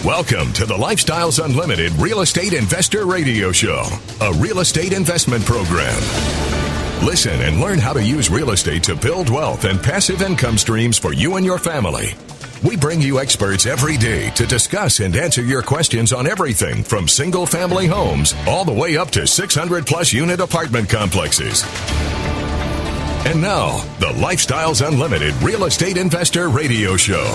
Welcome to the Lifestyles Unlimited Real Estate Investor Radio Show, a real estate investment program. Listen and learn how to use real estate to build wealth and passive income streams for you and your family. We bring you experts every day to discuss and answer your questions on everything from single-family homes all the way up to 600-plus unit apartment complexes. And now, the Lifestyles Unlimited Real Estate Investor Radio Show.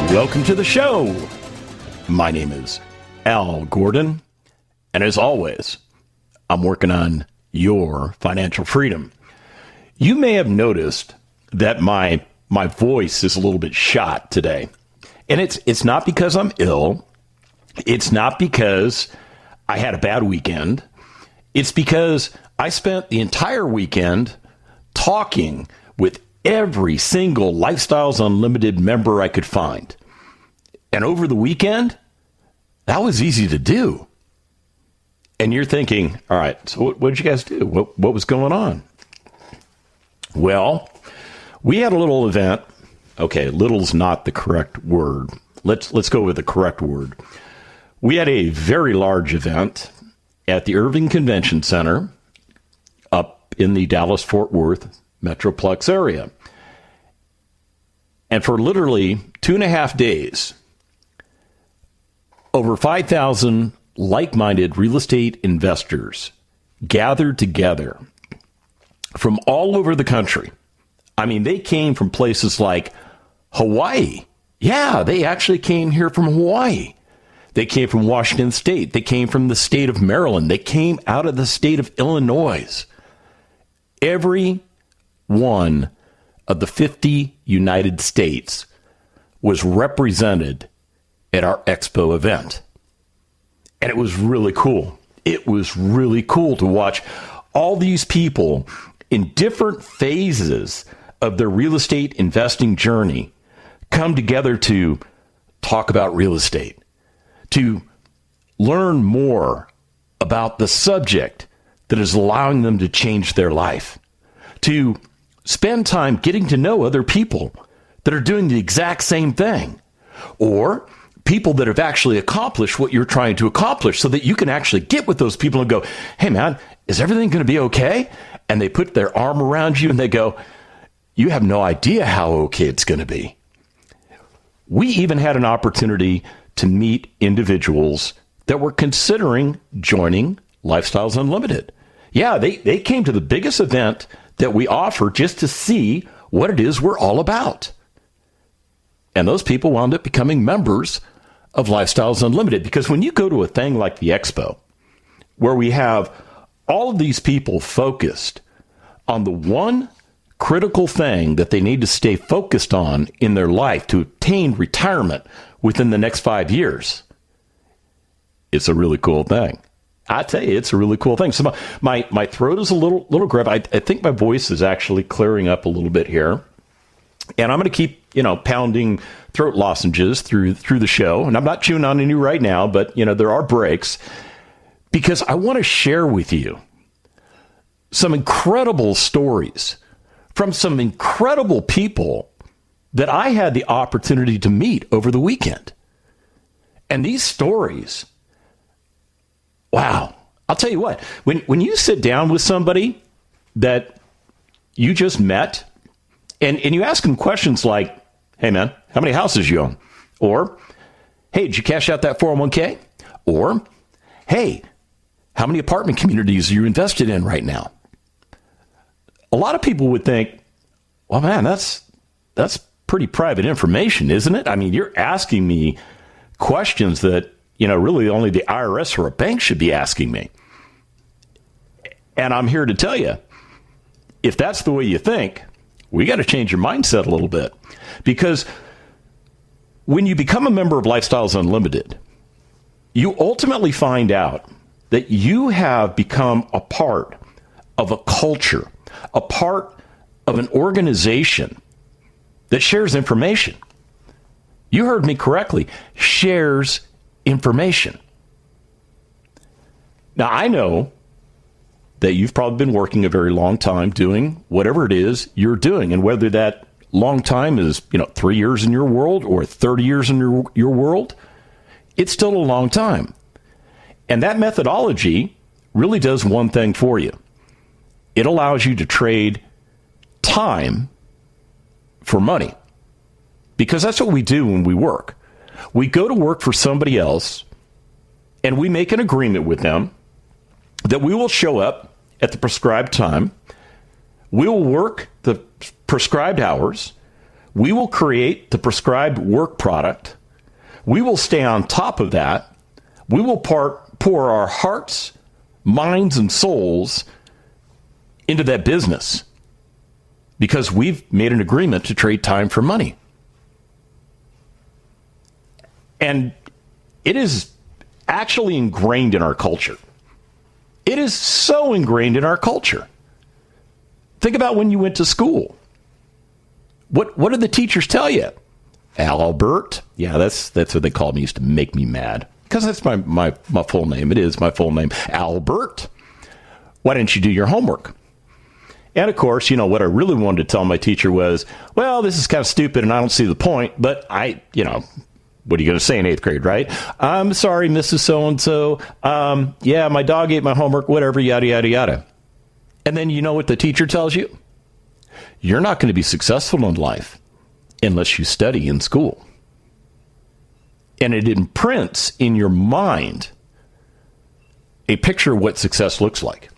Welcome to the show. My name is Al Gordon, and as always, I'm working on your financial freedom. You may have noticed that my voice is a little bit shot today. And it's not because I'm ill. It's not because I had a bad weekend. It's because I spent the entire weekend talking with every single Lifestyles Unlimited member I could find. And over the weekend, that was easy to do. And you're thinking, all right, so what did you guys do? What was going on? Well, we had a little event. Okay, little's not the correct word. Let's go with the correct word. We had a very large event at the Irving Convention Center up in the Dallas-Fort Worth Metroplex area. And for literally 2.5 days, over 5,000 like-minded real estate investors gathered together from all over the country. I mean, they came from places like Hawaii. Yeah, they actually came here from Hawaii. They came from Washington State. They came from the state of Maryland. They came out of the state of Illinois. Every one of the 50 United States was represented at our expo event. And it was really cool. It was really cool to watch all these people in different phases of their real estate investing journey come together to talk about real estate, to learn more about the subject that is allowing them to change their life, to spend time getting to know other people that are doing the exact same thing, or people that have actually accomplished what you're trying to accomplish so that you can actually get with those people and go, hey man, is everything going to be okay? And they put their arm around you and they go, you have no idea how okay it's going to be. We even had an opportunity to meet individuals that were considering joining Lifestyles Unlimited. Yeah, they came to the biggest event that we offer just to see what it is we're all about. And those people wound up becoming members of Lifestyles Unlimited, because when you go to a thing like the Expo, where we have all of these people focused on the one critical thing that they need to stay focused on in their life to obtain retirement within the next 5 years, it's a really cool thing. I tell you, it's a really cool thing. So my throat is a little gruff. I think my voice is actually clearing up a little bit here. And I'm going to keep, pounding throat lozenges through the show. And I'm not chewing on any right now, but, there are breaks, because I want to share with you some incredible stories from some incredible people that I had the opportunity to meet over the weekend. And these stories, wow, I'll tell you what, when you sit down with somebody that you just met and you ask them questions like, hey man, how many houses you own? Or, hey, did you cash out that 401k? Or, hey, how many apartment communities are you invested in right now? A lot of people would think, well, man, that's pretty private information, isn't it? I mean, you're asking me questions that, really only the IRS or a bank should be asking me. And I'm here to tell you, if that's the way you think, we got to change your mindset a little bit. Because when you become a member of Lifestyles Unlimited, you ultimately find out that you have become a part of a culture, a part of an organization that shares information. You heard me correctly, shares information. Now, I know that you've probably been working a very long time doing whatever it is you're doing. And whether that long time is, 3 years in your world or 30 years in your world, it's still a long time. And that methodology really does one thing for you. It allows you to trade time for money. Because that's what we do when we work. We go to work for somebody else, and we make an agreement with them that we will show up at the prescribed time. We will work the prescribed hours. We will create the prescribed work product. We will stay on top of that. We will pour our hearts, minds, and souls into that business because we've made an agreement to trade time for money. And it is actually ingrained in our culture. It is so ingrained in our culture. Think about when you went to school. What did the teachers tell you? Albert. Yeah, that's what they called me. Used to make me mad. Because that's my full name. It is my full name. Albert. Why didn't you do your homework? And of course, what I really wanted to tell my teacher was, well, this is kind of stupid and I don't see the point, but what are you going to say in 8th grade, right? I'm sorry, Mrs. So-and-so. Yeah, my dog ate my homework, whatever, yada, yada, yada. And then you know what the teacher tells you? You're not going to be successful in life unless you study in school. And it imprints in your mind a picture of what success looks like.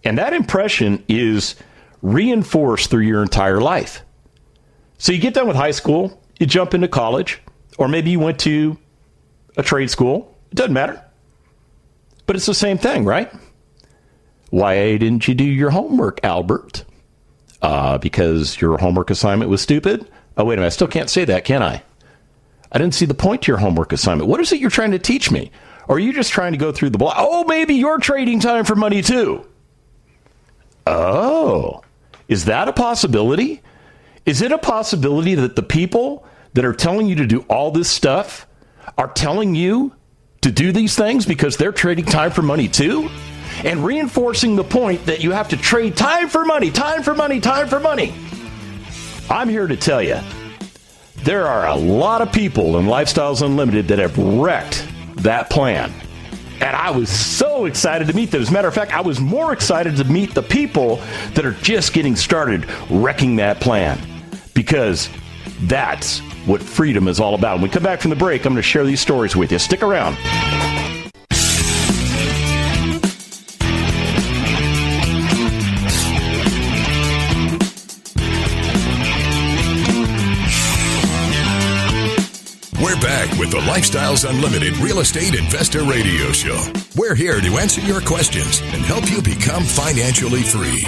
And that impression is reinforced through your entire life. So you get done with high school, you jump into college, or maybe you went to a trade school. It doesn't matter. But it's the same thing, right? Why didn't you do your homework, Albert? Because your homework assignment was stupid? Oh, wait a minute. I still can't say that, can I? I didn't see the point to your homework assignment. What is it you're trying to teach me? Or are you just trying to go through the block? Oh, maybe you're trading time for money too. Oh, is that a possibility? Is it a possibility that the people that are telling you to do all this stuff are telling you to do these things because they're trading time for money too? And reinforcing the point that you have to trade time for money, time for money, time for money. I'm here to tell you, there are a lot of people in Lifestyles Unlimited that have wrecked that plan. And I was so excited to meet them. As a matter of fact, I was more excited to meet the people that are just getting started wrecking that plan. Because that's what freedom is all about. When we come back from the break, I'm going to share these stories with you. Stick around. We're back with the Lifestyles Unlimited Real Estate Investor Radio Show. We're here to answer your questions and help you become financially free.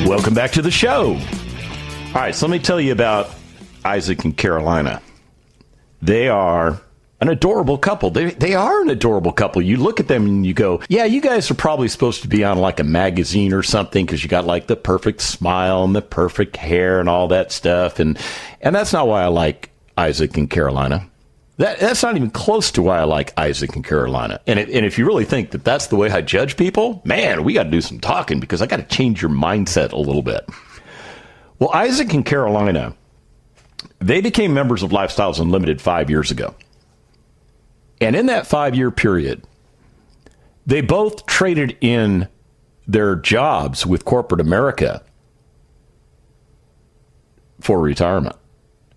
Welcome back to the show. All right, so let me tell you about Isaac and Carolina. They are an adorable couple. They are an adorable couple. You look at them and you go, yeah, you guys are probably supposed to be on like a magazine or something because you got like the perfect smile and the perfect hair and all that stuff. And that's not why I like Isaac and Carolina. That's not even close to why I like Isaac and Carolina. And if you really think that that's the way I judge people, man, we got to do some talking because I got to change your mindset a little bit. Well, Isaac and Carolina, they became members of Lifestyles Unlimited 5 years ago. And in that 5-year period, they both traded in their jobs with corporate America for retirement.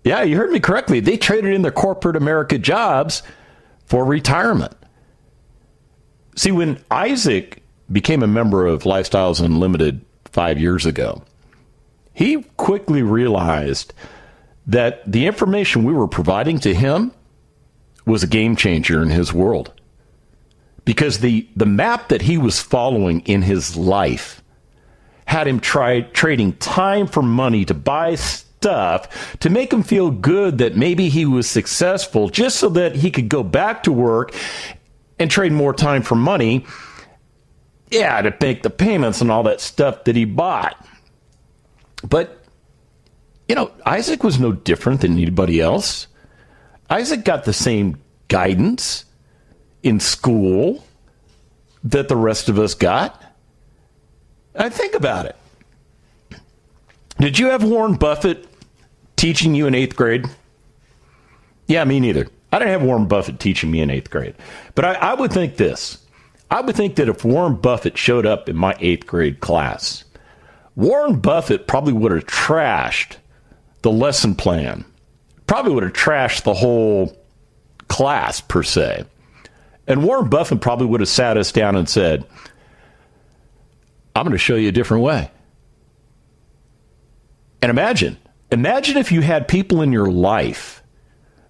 Yeah, you heard me correctly. They traded in their corporate America jobs for retirement. See, when Isaac became a member of Lifestyles Unlimited 5 years ago, he quickly realized that the information we were providing to him was a game changer in his world. Because the map that he was following in his life had him trading time for money to buy stuff to make him feel good that maybe he was successful just so that he could go back to work and trade more time for money, to make the payments and all that stuff that he bought. But, Isaac was no different than anybody else. Isaac got the same guidance in school that the rest of us got. I think about it. Did you have Warren Buffett teaching you in 8th grade? Yeah, me neither. I didn't have Warren Buffett teaching me in 8th grade. But I would think this. I would think that if Warren Buffett showed up in my 8th grade class, Warren Buffett probably would have trashed the lesson plan. Probably would have trashed the whole class, per se. And Warren Buffett probably would have sat us down and said, I'm going to show you a different way. And imagine if you had people in your life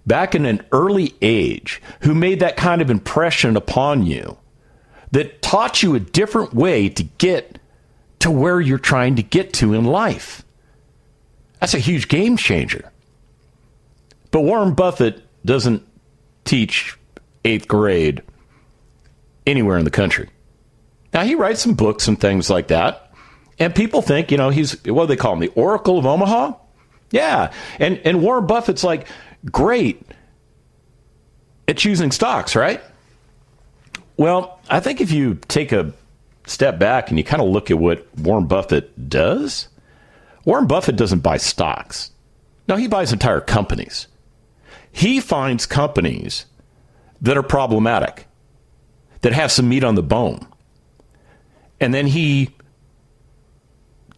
back in an early age who made that kind of impression upon you, that taught you a different way to get to where you're trying to get to in life. That's a huge game changer. But Warren Buffett doesn't teach 8th grade anywhere in the country. Now, he writes some books and things like that. And people think, he's, what do they call him, the Oracle of Omaha? Yeah. And Warren Buffett's like great at choosing stocks, right? Well, I think if you take a step back and you kind of look at what Warren Buffett does, Warren Buffett doesn't buy stocks. No, he buys entire companies. He finds companies that are problematic, that have some meat on the bone. And then he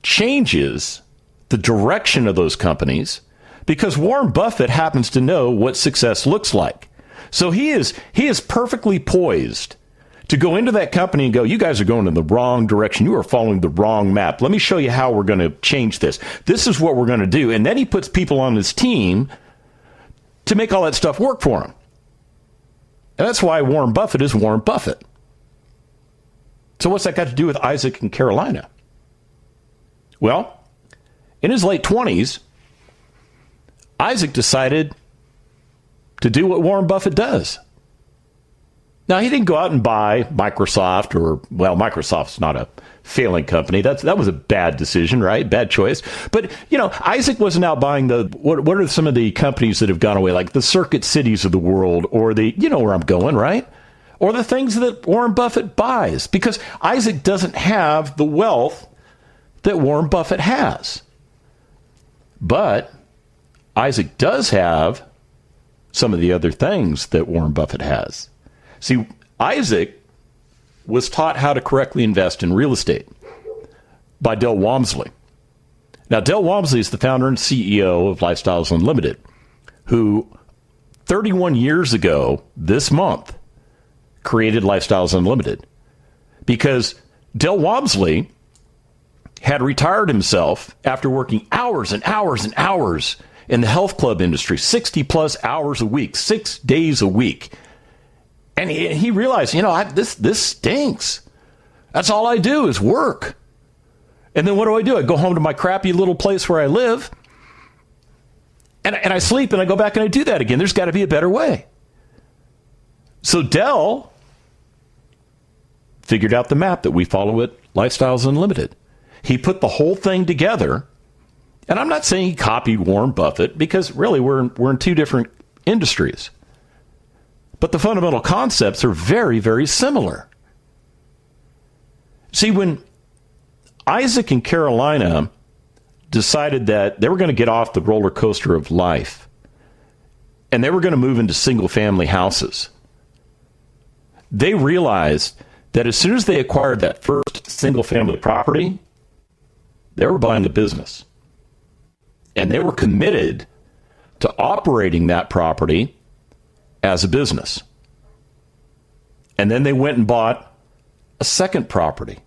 changes the direction of those companies because Warren Buffett happens to know what success looks like. So he is perfectly poised to go into that company and go, you guys are going in the wrong direction. You are following the wrong map. Let me show you how we're going to change this. This is what we're going to do. And then he puts people on his team to make all that stuff work for him. And that's why Warren Buffett is Warren Buffett. So what's that got to do with Isaac and Carolina? Well, in his late 20s, Isaac decided to do what Warren Buffett does. Now, he didn't go out and buy Microsoft Microsoft's not a failing company. That was a bad decision, right? Bad choice. But, Isaac wasn't out buying what are some of the companies that have gone away, like the Circuit Cities of the world, or where I'm going, right? Or the things that Warren Buffett buys, because Isaac doesn't have the wealth that Warren Buffett has. But Isaac does have some of the other things that Warren Buffett has. See, Isaac was taught how to correctly invest in real estate by Del Walmsley. Now, Del Walmsley is the founder and CEO of Lifestyles Unlimited, who 31 years ago this month created Lifestyles Unlimited because Del Walmsley had retired himself after working hours and hours and hours in the health club industry, 60 plus hours a week, 6 days a week. And he realized, this stinks. That's all I do is work. And then what do? I go home to my crappy little place where I live, and I sleep, and I go back and I do that again. There's got to be a better way. So Del figured out the map that we follow at Lifestyles Unlimited. He put the whole thing together, and I'm not saying he copied Warren Buffett, because really we're in two different industries. But the fundamental concepts are very, very similar. See, when Isaac and Carolina decided that they were going to get off the roller coaster of life and they were going to move into single-family houses, they realized that as soon as they acquired that first single-family property, they were buying a business. And they were committed to operating that property as a business. And then they went and bought a second property.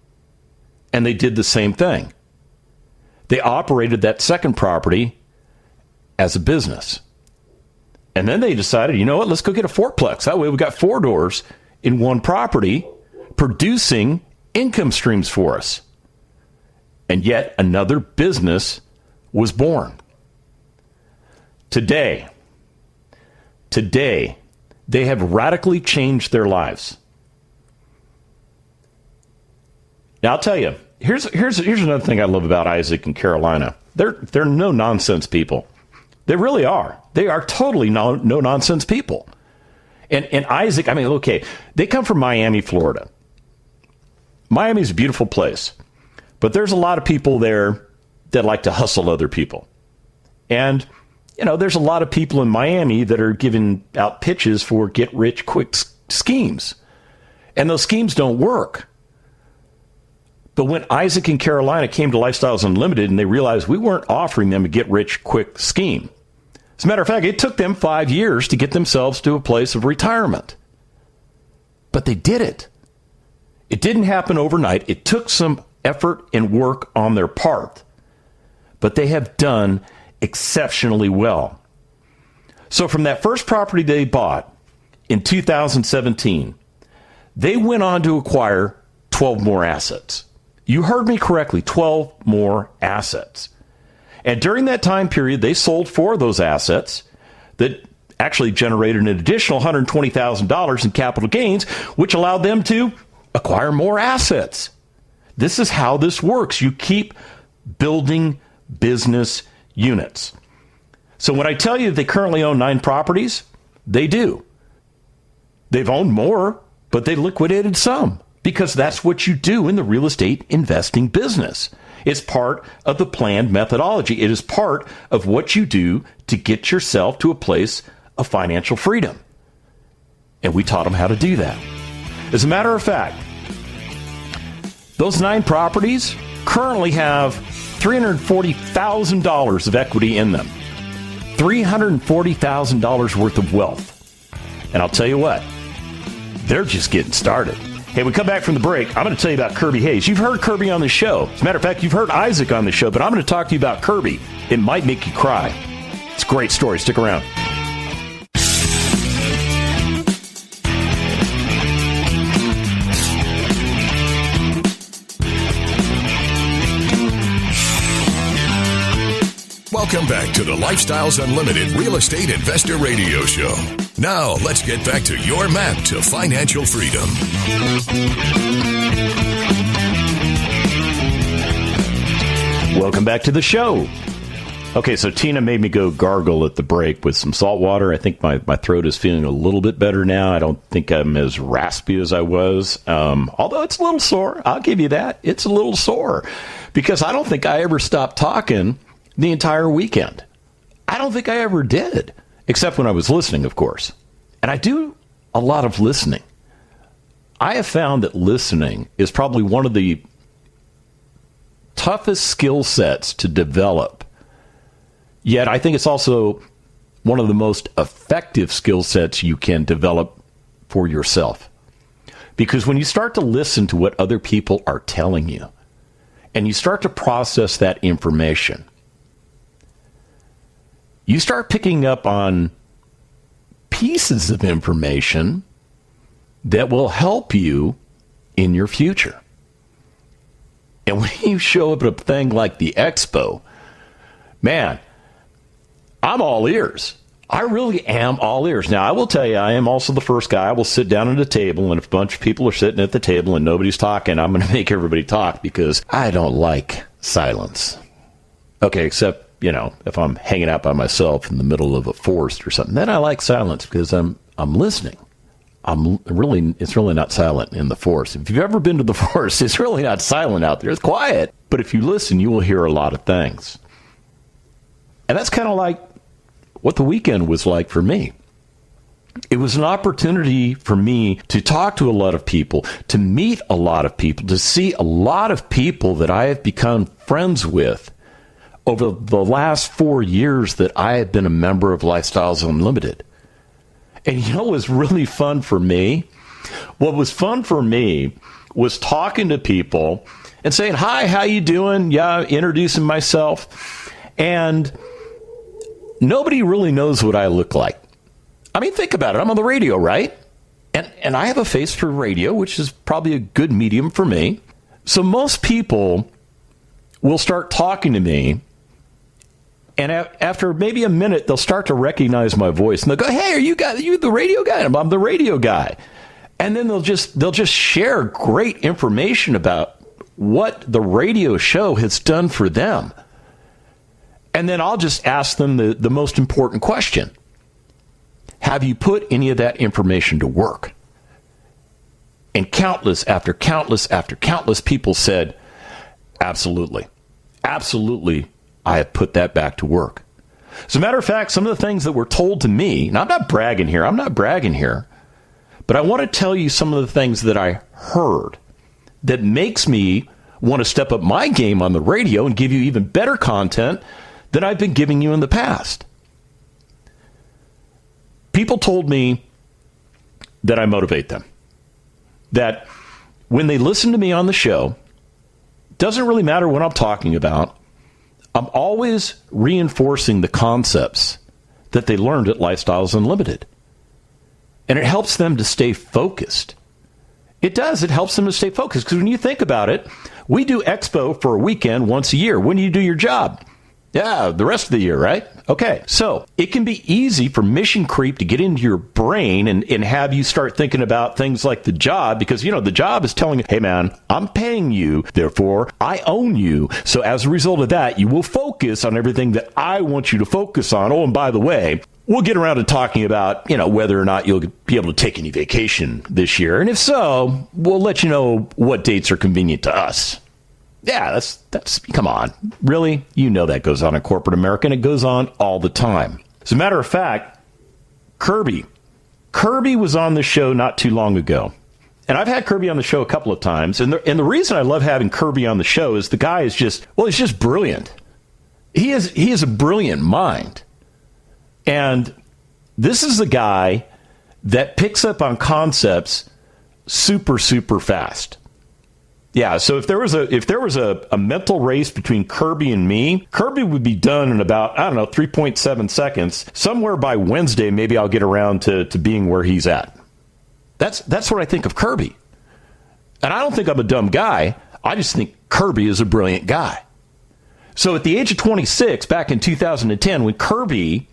And they did the same thing. They operated that second property as a business. And then they decided, you know what, let's go get a fourplex. That way we've got 4 doors in one property producing income streams for us. And yet another business was born. Today, they have radically changed their lives. Now, I'll tell you, here's another thing I love about Isaac and Carolina. They're no-nonsense people. They really are. They are totally no-nonsense people. And Isaac, I mean, okay, they come from Miami, Florida. Miami's a beautiful place, but there's a lot of people there that like to hustle other people. And, you know, there's a lot of people in Miami that are giving out pitches for get-rich-quick schemes. And those schemes don't work. But when Isaac and Carolina came to Lifestyles Unlimited and they realized we weren't offering them a get-rich-quick scheme. As a matter of fact, it took them 5 years to get themselves to a place of retirement. But they did it. It didn't happen overnight. It took some effort and work on their part. But they have done exceptionally well. So from that first property they bought in 2017, they went on to acquire 12 more assets. You heard me correctly, 12 more assets. And during that time period, they sold 4 of those assets that actually generated an additional $120,000 in capital gains, which allowed them to acquire more assets. This is how this works. You keep building business units. So when I tell you they currently own 9 properties, they do. They've owned more, but they liquidated some because that's what you do in the real estate investing business. It's part of the planned methodology. It is part of what you do to get yourself to a place of financial freedom. And we taught them how to do that. As a matter of fact, those 9 properties currently have $340,000 of equity in them. $340,000 worth of wealth. And I'll tell you what, they're just getting started. Hey, we come back from the break. I'm going to tell you about Kirby Hayes. You've heard Kirby on the show. As a matter of fact, you've heard Isaac on the show, but I'm going to talk to you about Kirby. It might make you cry. It's a great story. Stick around. Welcome back to the Lifestyles Unlimited Real Estate Investor Radio Show. Now, let's get back to your map to financial freedom. Welcome back to the show. Okay, so Tina made me go gargle at the break with some salt water. I think my throat is feeling a little bit better now. I don't think I'm as raspy as I was, although it's a little sore. I'll give you that. It's a little sore because I don't think I ever stopped talking the entire weekend. I don't think I ever did, except when I was listening, of course. And I do a lot of listening. I have found that listening is probably one of the toughest skill sets to develop. Yet I think it's also one of the most effective skill sets you can develop for yourself. Because when you start to listen to what other people are telling you, and you start to process that information, you start picking up on pieces of information that will help you in your future. And when you show up at a thing like the expo, man, I'm all ears. I really am all ears. Now, I will tell you, I am also the first guy. I will sit down at a table, and if a bunch of people are sitting at the table and nobody's talking, I'm going to make everybody talk because I don't like silence. Okay, except, you know, if I'm hanging out by myself in the middle of a forest or something, then I like silence because I'm listening. It's really not silent in the forest. If you've ever been to the forest, it's really not silent out there. It's quiet. But if you listen, you will hear a lot of things. And that's kind of like what the weekend was like for me. It was an opportunity for me to talk to a lot of people, to meet a lot of people, to see a lot of people that I have become friends with over the last 4 years that I have been a member of Lifestyles Unlimited. And you know what was really fun for me? What was fun for me was talking to people and saying, hi, how you doing? Yeah, introducing myself. And nobody really knows what I look like. I mean, think about it. I'm on the radio, right? And I have a face for radio, which is probably a good medium for me. So most people will start talking to me, and after maybe a minute, they'll start to recognize my voice, and they'll go, "Hey, are you the radio guy?" And I'm the radio guy. And then they'll just share great information about what the radio show has done for them. And then I'll just ask them the most important question. have you put any of that information to work? And countless after countless after countless people said, absolutely. Absolutely, I have put that back to work. As a matter of fact, some of the things that were told to me, and I'm not bragging here, but I want to tell you some of the things that I heard that makes me want to step up my game on the radio and give you even better content than I've been giving you in the past. People told me that I motivate them. That when they listen to me on the show, doesn't really matter what I'm talking about, I'm always reinforcing the concepts that they learned at Lifestyles Unlimited. And it helps them to stay focused. It does. It helps them to stay focused. Because when you think about it, we do Expo for a weekend once a year. When do you do your job? Yeah, the rest of the year, right? Okay, so it can be easy for mission creep to get into your brain and have you start thinking about things like the job, because, the job is telling you, hey, man, I'm paying you, therefore I own you. So as a result of that, you will focus on everything that I want you to focus on. Oh, and by the way, we'll get around to talking about, whether or not you'll be able to take any vacation this year. And if so, we'll let you know what dates are convenient to us. Yeah, that's come on. Really? That goes on in corporate America, and it goes on all the time. As a matter of fact, Kirby was on the show not too long ago. And I've had Kirby on the show a couple of times. And the reason I love having Kirby on the show is the guy is he's just brilliant. He is a brilliant mind. And this is a guy that picks up on concepts super, super fast. Yeah, so if there was a mental race between Kirby and me, Kirby would be done in about, 3.7 seconds. Somewhere by Wednesday, maybe I'll get around to being where he's at. That's what I think of Kirby. And I don't think I'm a dumb guy. I just think Kirby is a brilliant guy. So at the age of 26, back in 2010, when Kirby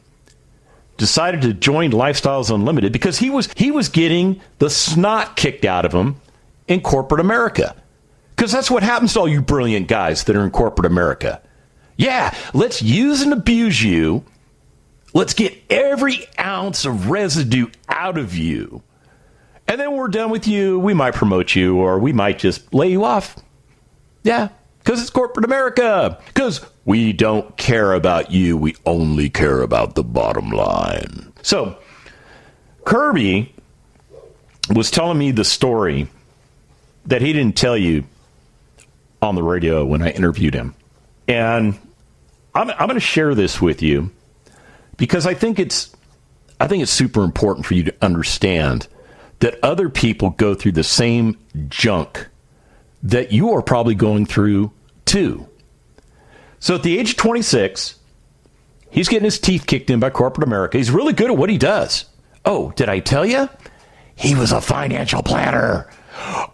decided to join Lifestyles Unlimited, because he was getting the snot kicked out of him in corporate America. Because that's what happens to all you brilliant guys that are in corporate America. Yeah, let's use and abuse you. Let's get every ounce of residue out of you. And then when we're done with you, we might promote you, or we might just lay you off. Yeah, because it's corporate America. Because we don't care about you. We only care about the bottom line. So, Kirby was telling me the story that he didn't tell you on the radio when I interviewed him. And I'm going to share this with you because I think it's super important for you to understand that other people go through the same junk that you are probably going through too. So at the age of 26, he's getting his teeth kicked in by corporate America. He's really good at what he does. Oh, did I tell you? He was a financial planner.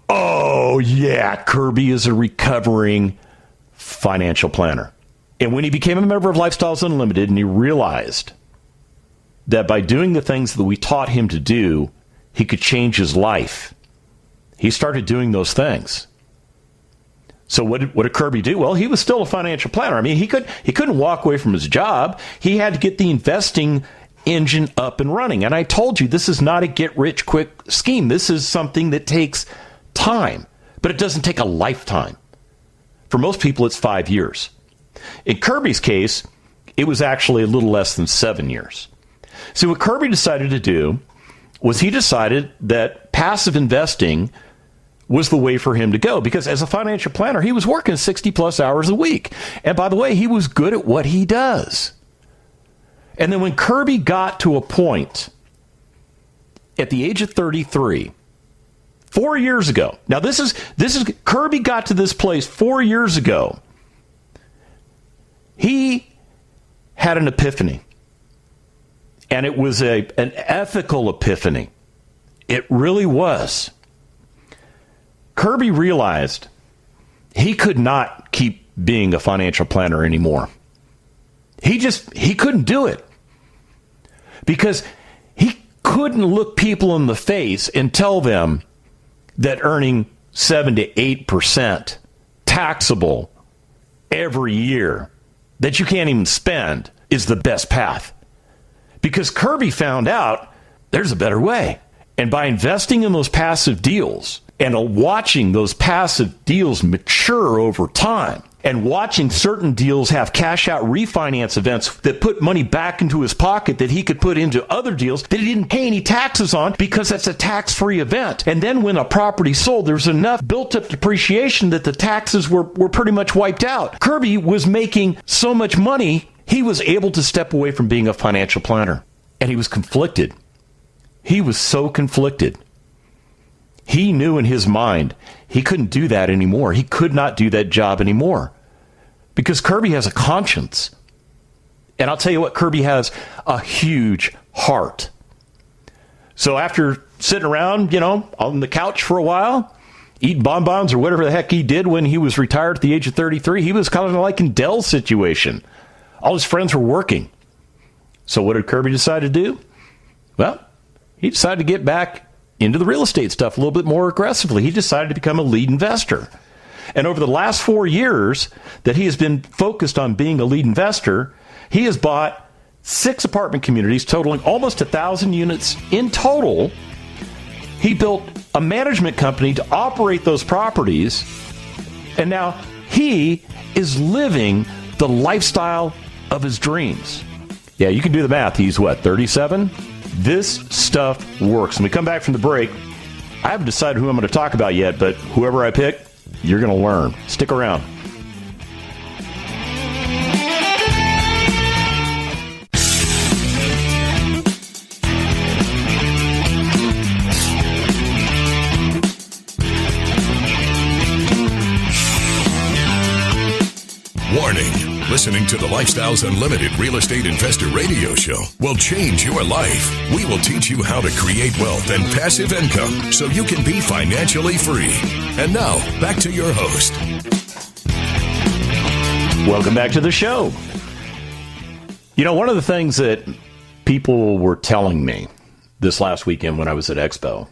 Oh, yeah, Kirby is a recovering financial planner. And when he became a member of Lifestyles Unlimited and he realized that by doing the things that we taught him to do, he could change his life, he started doing those things. So what did Kirby do? Well, he was still a financial planner. I mean, he couldn't walk away from his job. He had to get the investing engine up and running. And I told you, this is not a get-rich-quick scheme. This is something that takes time, but it doesn't take a lifetime. For most people, it's 5 years. In Kirby's case, it was actually a little less than 7 years. So what Kirby decided to do was he decided that passive investing was the way for him to go, because as a financial planner, he was working 60-plus hours a week. And by the way, he was good at what he does. And then when Kirby got to a point at the age of 33, 4 years ago. Now this is Kirby got to this place 4 years ago. He had an epiphany. And it was an ethical epiphany. It really was. Kirby realized he could not keep being a financial planner anymore. He couldn't do it. Because he couldn't look people in the face and tell them that earning 7 to 8% taxable every year that you can't even spend is the best path. Because Kirby found out there's a better way. And by investing in those passive deals and watching those passive deals mature over time and watching certain deals have cash out refinance events that put money back into his pocket that he could put into other deals that he didn't pay any taxes on because that's a tax-free event. And then when a property sold, there's enough built-up depreciation that the taxes were pretty much wiped out. Kirby was making so much money, he was able to step away from being a financial planner. And he was conflicted. He was so conflicted. He knew in his mind he couldn't do that anymore. He could not do that job anymore because Kirby has a conscience. And I'll tell you what, Kirby has a huge heart. So after sitting around, on the couch for a while, eating bonbons or whatever the heck he did when he was retired at the age of 33, he was kind of like in Dell's situation. All his friends were working. So what did Kirby decide to do? Well, he decided to get back into the real estate stuff a little bit more aggressively. He decided to become a lead investor. And over the last 4 years that he has been focused on being a lead investor, he has bought 6 apartment communities totaling almost 1,000 units in total. He built a management company to operate those properties. And now he is living the lifestyle of his dreams. Yeah, you can do the math. He's 37? This stuff works. When we come back from the break, I haven't decided who I'm going to talk about yet, but whoever I pick, you're going to learn. Stick around. Warning. Listening to the Lifestyles Unlimited Real Estate Investor Radio Show will change your life. We will teach you how to create wealth and passive income so you can be financially free. And now, back to your host. Welcome back to the show. One of the things that people were telling me this last weekend when I was at Expo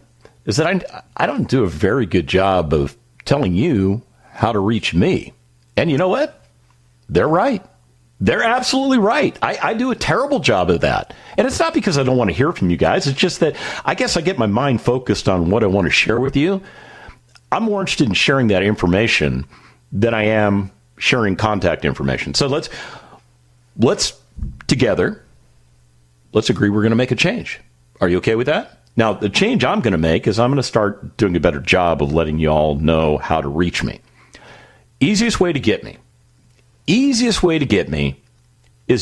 is that I don't do a very good job of telling you how to reach me. And you know what? They're right. They're absolutely right. I do a terrible job of that. And it's not because I don't want to hear from you guys. It's just that I guess I get my mind focused on what I want to share with you. I'm more interested in sharing that information than I am sharing contact information. So let's together, let's agree we're going to make a change. Are you okay with that? Now, the change I'm going to make is I'm going to start doing a better job of letting you all know how to reach me. Easiest way to get me is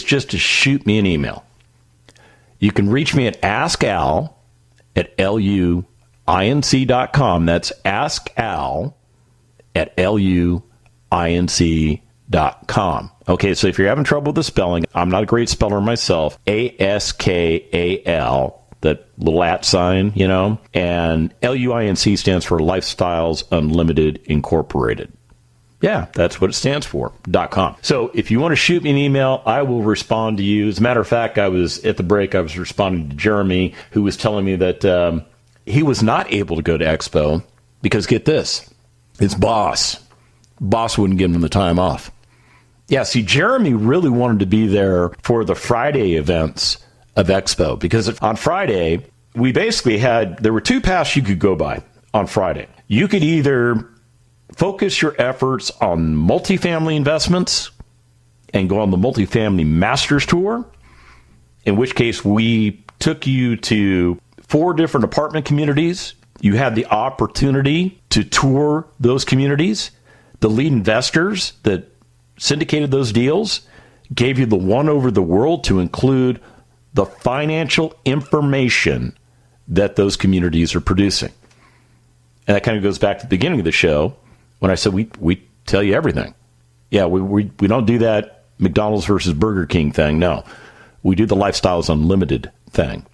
just to shoot me an email. You can reach me at askal@luinc.com. That's askal@luinc.com. Okay, so if you're having trouble with the spelling, I'm not a great speller myself. ASKAL, that little @ sign, and LUINC stands for Lifestyles Unlimited Incorporated. Yeah, that's what it stands for, .com. So if you want to shoot me an email, I will respond to you. As a matter of fact, I was responding to Jeremy, who was telling me that he was not able to go to Expo because, get this, his boss wouldn't give him the time off. Yeah, see, Jeremy really wanted to be there for the Friday events of Expo because on Friday, there were 2 paths you could go by on Friday. You could either focus your efforts on multifamily investments and go on the multifamily masters tour, in which case we took you to 4 different apartment communities. You had the opportunity to tour those communities. The lead investors that syndicated those deals gave you the one over the world to include the financial information that those communities are producing. And that kind of goes back to the beginning of the show when I said we tell you everything. Yeah, we don't do that McDonald's versus Burger King thing. No, we do the Lifestyles Unlimited thing.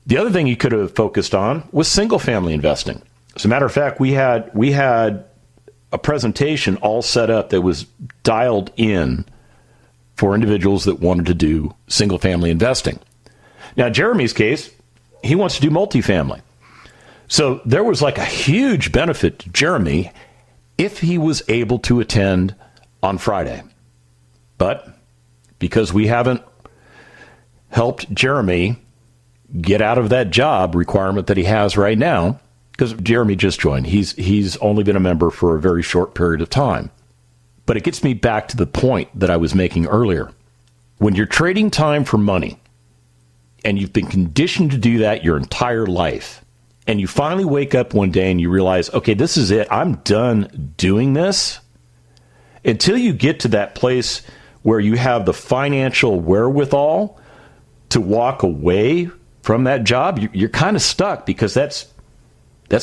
The other thing you could have focused on was single-family investing. As a matter of fact, we had a presentation all set up that was dialed in for individuals that wanted to do single-family investing. Now, Jeremy's case, he wants to do multifamily. So there was like a huge benefit to Jeremy if he was able to attend on Friday. But because we haven't helped Jeremy get out of that job requirement that he has right now, because Jeremy just joined. He's only been a member for a very short period of time. But it gets me back to the point that I was making earlier. When you're trading time for money, and you've been conditioned to do that your entire life, and you finally wake up one day and you realize, okay, this is it. I'm done doing this. Until you get to that place where you have the financial wherewithal to walk away from that job, you're kind of stuck, because that's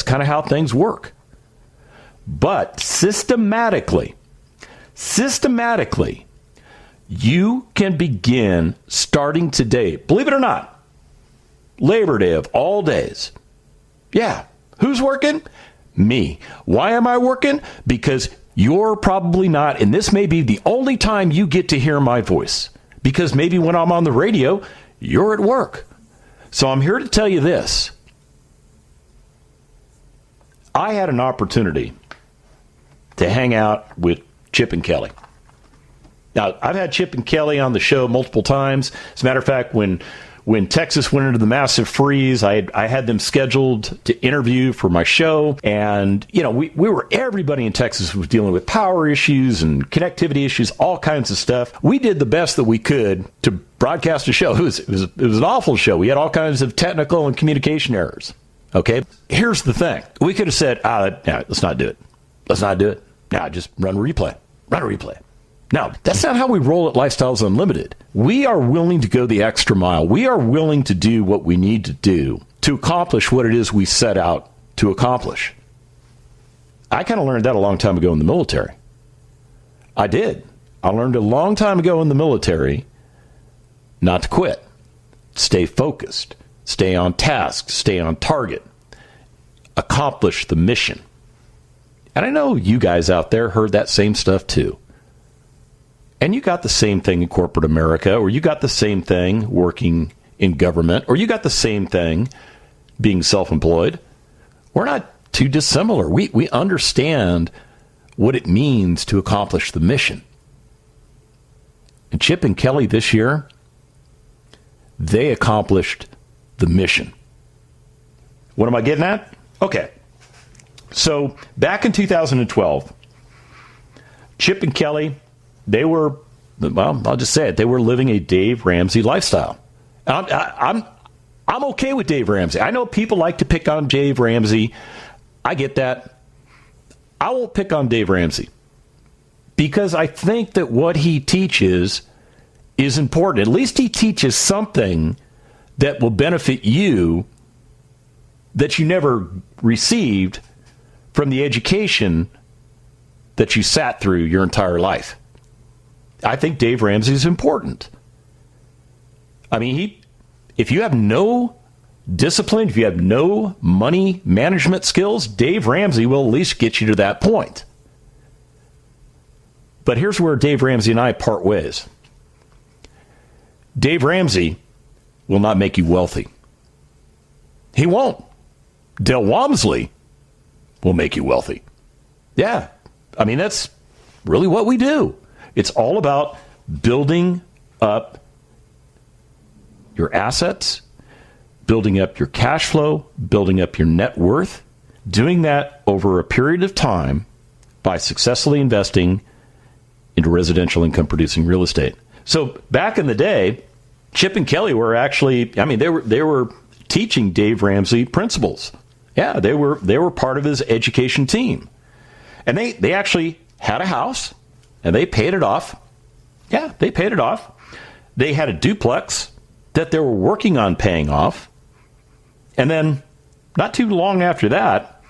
kind of how things work. But systematically, you can begin starting today. Believe it or not, Labor Day of all days. Yeah. Who's working? Me. Why am I working? Because you're probably not, and this may be the only time you get to hear my voice, because maybe when I'm on the radio, you're at work. So I'm here to tell you this. I had an opportunity to hang out with Chip and Kelly. Now, I've had Chip and Kelly on the show multiple times. As a matter of fact, when Texas went into the massive freeze, I had them scheduled to interview for my show. And, everybody in Texas was dealing with power issues and connectivity issues, all kinds of stuff. We did the best that we could to broadcast a show. It was an awful show. We had all kinds of technical and communication errors. Okay. Here's the thing. We could have said, let's not do it. Let's not do it. Now, just run a replay. Now, that's not how we roll at Lifestyles Unlimited. We are willing to go the extra mile. We are willing to do what we need to do to accomplish what it is we set out to accomplish. I kind of learned that a long time ago in the military. I did. I learned a long time ago in the military not to quit. Stay focused. Stay on task. Stay on target. Accomplish the mission. And I know you guys out there heard that same stuff too. And you got the same thing in corporate America, or you got the same thing working in government, or you got the same thing being self-employed. We're not too dissimilar. We understand what it means to accomplish the mission. And Chip and Kelly this year, they accomplished the mission. What am I getting at? Okay. So back in 2012, Chip and Kelly, they were, I'll just say it, they were living a Dave Ramsey lifestyle. I'm okay with Dave Ramsey. I know people like to pick on Dave Ramsey. I get that. I won't pick on Dave Ramsey because I think that what he teaches is important. At least he teaches something that will benefit you that you never received from the education that you sat through your entire life. I think Dave Ramsey is important. I mean, if you have no discipline, if you have no money management skills, Dave Ramsey will at least get you to that point. But here's where Dave Ramsey and I part ways. Dave Ramsey will not make you wealthy. He won't. Del Walmsley will make you wealthy. Yeah. I mean, that's really what we do. It's all about building up your assets, building up your cash flow, building up your net worth, doing that over a period of time by successfully investing into residential income producing real estate. So back in the day, Chip and Kelly were actually, they were teaching Dave Ramsey principles. Yeah, they were part of his education team. And they actually had a house and they paid it off. Yeah, they paid it off. They had a duplex that they were working on paying off. And then not too long after that,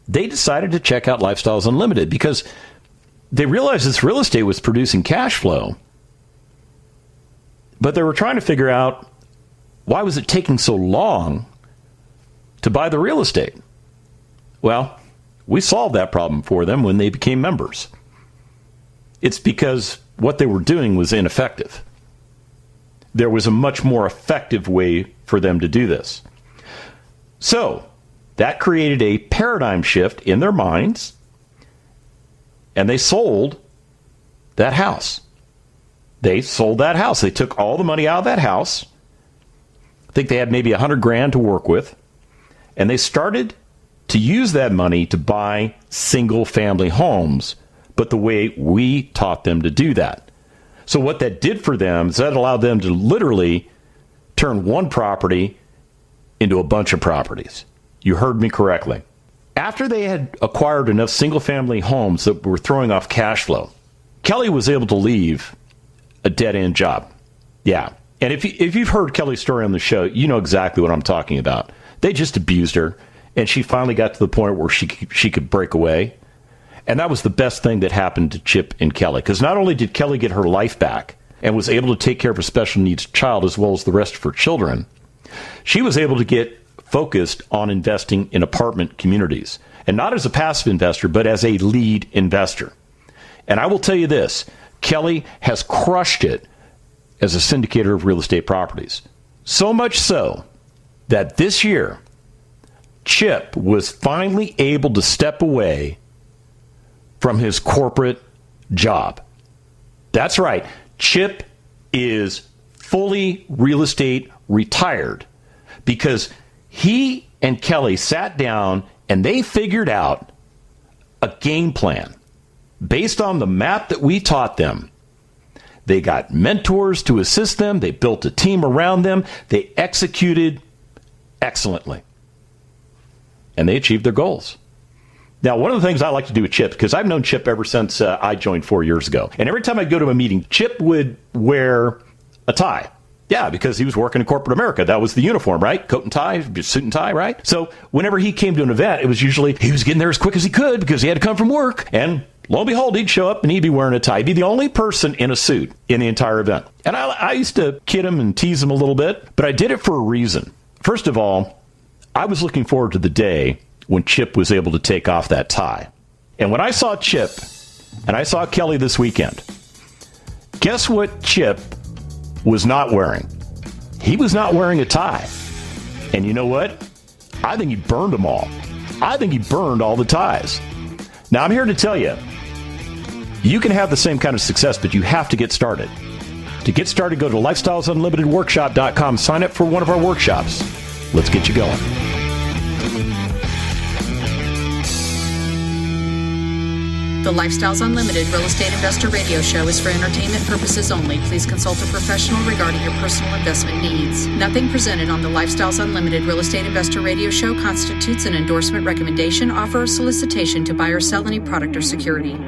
they decided to check out Lifestyles Unlimited because they realized this real estate was producing cash flow. But they were trying to figure out, why was it taking so long to buy the real estate? Well, we solved that problem for them when they became members. It's because what they were doing was ineffective. There was a much more effective way for them to do this. So that created a paradigm shift in their minds, and they sold that house. They sold that house. They took all the money out of that house, I think they had maybe $100,000 to work with. And they started to use that money to buy single-family homes, but the way we taught them to do that. So what that did for them is that allowed them to literally turn one property into a bunch of properties. You heard me correctly. After they had acquired enough single-family homes that were throwing off cash flow, Kelly was able to leave a dead-end job. Yeah. And if you've heard Kelly's story on the show, you know exactly what I'm talking about. They just abused her, and she finally got to the point where she could break away. And that was the best thing that happened to Chip and Kelly, because not only did Kelly get her life back and was able to take care of a special needs child as well as the rest of her children, she was able to get focused on investing in apartment communities, and not as a passive investor, but as a lead investor. And I will tell you this, Kelly has crushed it as a syndicator of real estate properties. So much so that this year, Chip was finally able to step away from his corporate job. That's right. Chip is fully real estate retired because he and Kelly sat down and they figured out a game plan based on the map that we taught them. They got mentors to assist them. They built a team around them. They executed excellently. And they achieved their goals. Now, one of the things I like to do with Chip, because I've known Chip ever since I joined 4 years ago. And every time I go to a meeting, Chip would wear a tie. Yeah, because he was working in corporate America. That was the uniform, right? Coat and tie, suit and tie, right? So whenever he came to an event, it was usually he was getting there as quick as he could because he had to come from work. And lo and behold, he'd show up and he'd be wearing a tie. He'd be the only person in a suit in the entire event. And I used to kid him and tease him a little bit, but I did it for a reason. First of all, I was looking forward to the day when Chip was able to take off that tie. And when I saw Chip and I saw Kelly this weekend, guess what Chip was not wearing? He was not wearing a tie. And you know what? I think he burned them all. I think he burned all the ties. Now, I'm here to tell you, you can have the same kind of success, but you have to get started. To get started, go to lifestylesunlimitedworkshop.com. Sign up for one of our workshops. Let's get you going. The Lifestyles Unlimited Real Estate Investor Radio Show is for entertainment purposes only. Please consult a professional regarding your personal investment needs. Nothing presented on the Lifestyles Unlimited Real Estate Investor Radio Show constitutes an endorsement, recommendation, offer, or solicitation to buy or sell any product or security.